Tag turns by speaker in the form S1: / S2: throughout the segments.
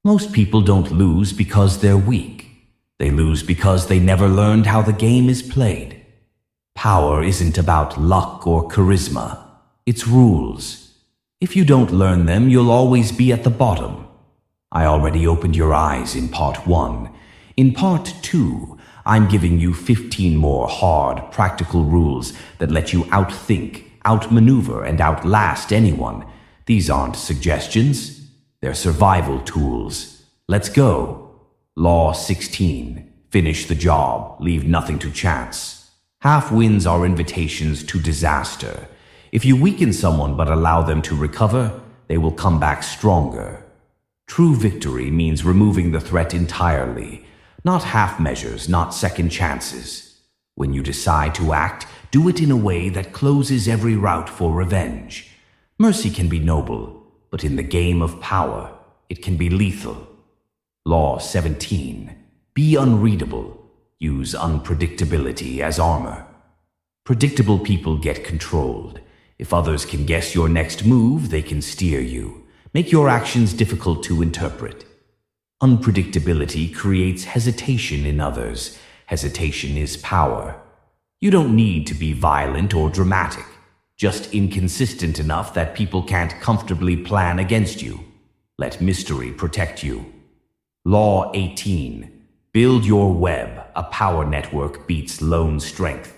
S1: Most people don't lose because they're weak. They lose because they never learned how the game is played. Power isn't about luck or charisma. It's rules. If you don't learn them, you'll always be at the bottom. I already opened your eyes in part 1. In part 2, I'm giving you 15 more hard, practical rules that let you outthink, outmaneuver, and outlast anyone. These aren't suggestions. They're survival tools. Let's go. Law 16. Finish the job. Leave nothing to chance. Half wins are invitations to disaster. If you weaken someone but allow them to recover, they will come back stronger. True victory means removing the threat entirely. Not half measures, not second chances. When you decide to act, do it in a way that closes every route for revenge. Mercy can be noble, but in the game of power, it can be lethal. Law 17. Be unreadable. Use unpredictability as armor. Predictable people get controlled. If others can guess your next move, they can steer you. Make your actions difficult to interpret. Unpredictability creates hesitation in others. Hesitation is power. You don't need to be violent or dramatic, just inconsistent enough that people can't comfortably plan against you. Let mystery protect you. Law 18. Build your web. A power network beats lone strength.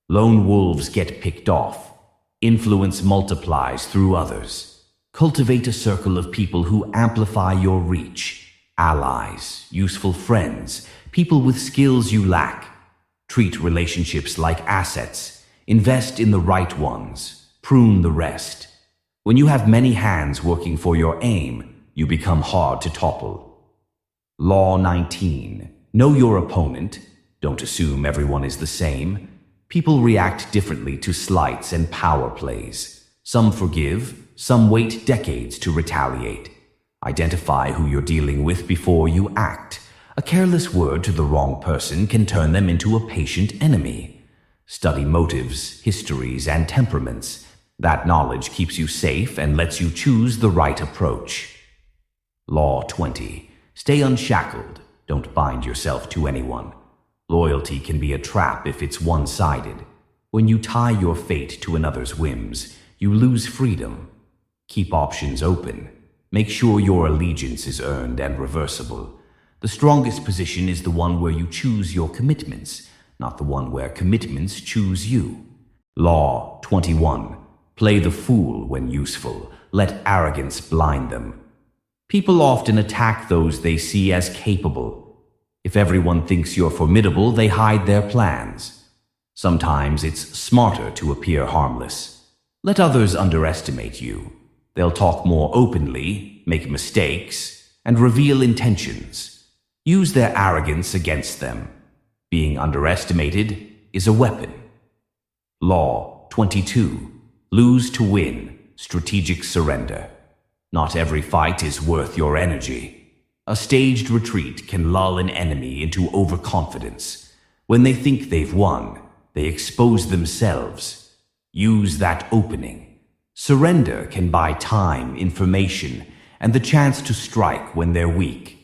S1: Lone wolves get picked off. Influence multiplies through others. Cultivate a circle of people who amplify your reach. Allies, useful friends, people with skills you lack. Treat relationships like assets. Invest in the right ones. Prune the rest. When you have many hands working for your aim, you become hard to topple. Law 19. Know your opponent. Don't assume everyone is the same. People react differently to slights and power plays. Some forgive, some wait decades to retaliate. Identify who you're dealing with before you act. A careless word to the wrong person can turn them into a patient enemy. Study motives, histories, and temperaments. That knowledge keeps you safe and lets you choose the right approach. Law 20. Stay unshackled. Don't bind yourself to anyone. Loyalty can be a trap if it's one-sided. When you tie your fate to another's whims, you lose freedom. Keep options open. Make sure your allegiance is earned and reversible. The strongest position is the one where you choose your commitments, not the one where commitments choose you. Law 21. Play the fool when useful. Let arrogance blind them. People often attack those they see as capable. If everyone thinks you're formidable, they hide their plans. Sometimes it's smarter to appear harmless. Let others underestimate you. They'll talk more openly, make mistakes, and reveal intentions. Use their arrogance against them. Being underestimated is a weapon. Law 22. Lose to win. Strategic surrender. Not every fight is worth your energy. A staged retreat can lull an enemy into overconfidence. When they think they've won, they expose themselves. Use that opening. Surrender can buy time, information, and the chance to strike when they're weak.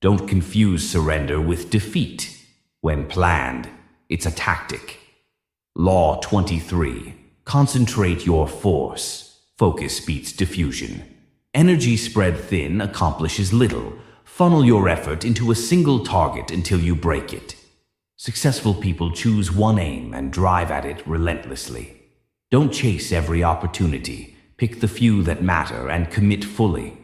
S1: Don't confuse surrender with defeat. When planned, it's a tactic. Law 23. Concentrate your force. Focus beats diffusion. Energy spread thin accomplishes little. Funnel your effort into a single target until you break it. Successful people choose one aim and drive at it relentlessly. Don't chase every opportunity. Pick the few that matter and commit fully.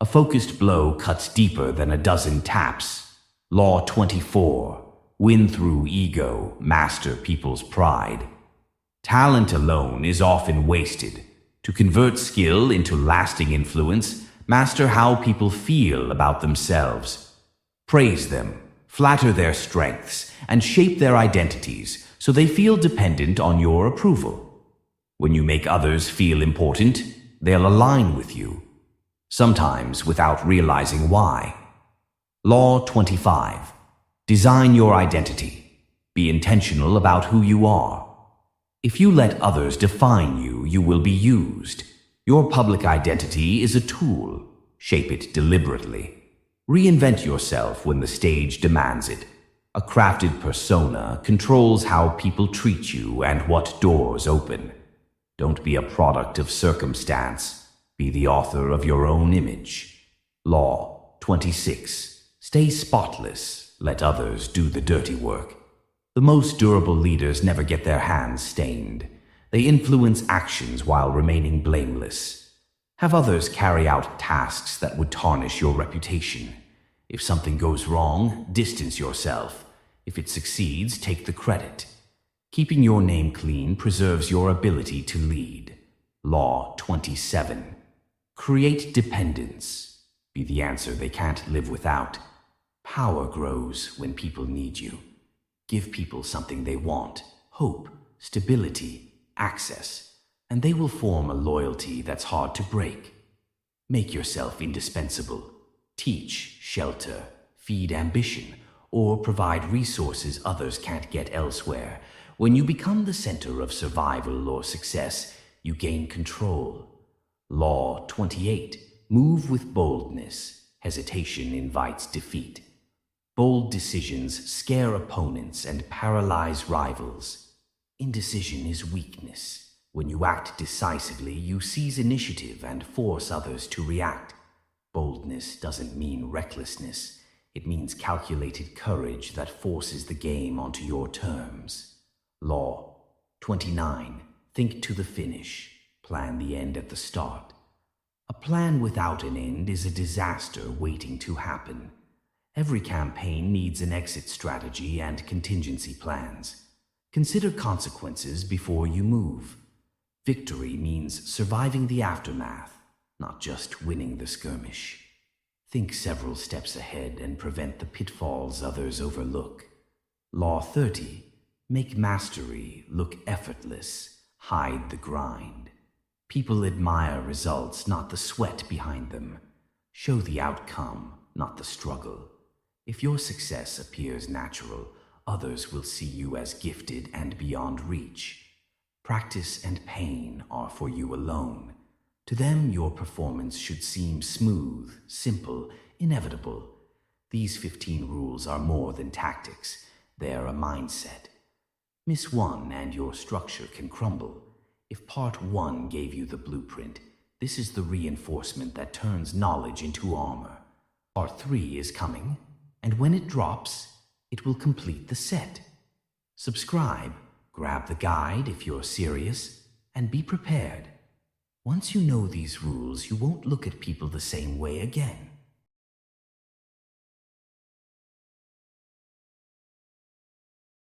S1: A focused blow cuts deeper than a dozen taps. Law 24. Win through ego. Master people's pride. Talent alone is often wasted. To convert skill into lasting influence, master how people feel about themselves. Praise them, flatter their strengths, and shape their identities so they feel dependent on your approval. When you make others feel important, they'll align with you, sometimes without realizing why. Law 25. Design your identity. Be intentional about who you are. If you let others define you, you will be used. Your public identity is a tool. Shape it deliberately. Reinvent yourself when the stage demands it. A crafted persona controls how people treat you and what doors open. Don't be a product of circumstance. Be the author of your own image. Law 26. Stay spotless. Let others do the dirty work. The most durable leaders never get their hands stained. They influence actions while remaining blameless. Have others carry out tasks that would tarnish your reputation. If something goes wrong, distance yourself. If it succeeds, take the credit. Keeping your name clean preserves your ability to lead. Law 27. Create dependence. Be the answer they can't live without. Power grows when people need you. Give people something they want: hope, stability, access, and they will form a loyalty that's hard to break. Make yourself indispensable. Teach, shelter, feed ambition, or provide resources others can't get elsewhere. When you become the center of survival or success, you gain control. Law 28. Move with boldness. Hesitation invites defeat. Bold decisions scare opponents and paralyze rivals. Indecision is weakness. When you act decisively, you seize initiative and force others to react. Boldness doesn't mean recklessness. It means calculated courage that forces the game onto your terms. Law 29. Think to the finish. Plan the end at the start. A plan without an end is a disaster waiting to happen. Every campaign needs an exit strategy and contingency plans. Consider consequences before you move. Victory means surviving the aftermath, not just winning the skirmish. Think several steps ahead and prevent the pitfalls others overlook. Law 30. Make mastery look effortless. Hide the grind. People admire results, not the sweat behind them. Show the outcome, not the struggle. If your success appears natural, others will see you as gifted and beyond reach. Practice and pain are for you alone. To them, your performance should seem smooth, simple, inevitable. These 15 rules are more than tactics. They're a mindset. Miss one and your structure can crumble. If part 1 gave you the blueprint, this is the reinforcement that turns knowledge into armor. Part 3 is coming, and when it drops, it will complete the set. Subscribe, grab the guide if you're serious, and be prepared. Once you know these rules, you won't look at people the same way again.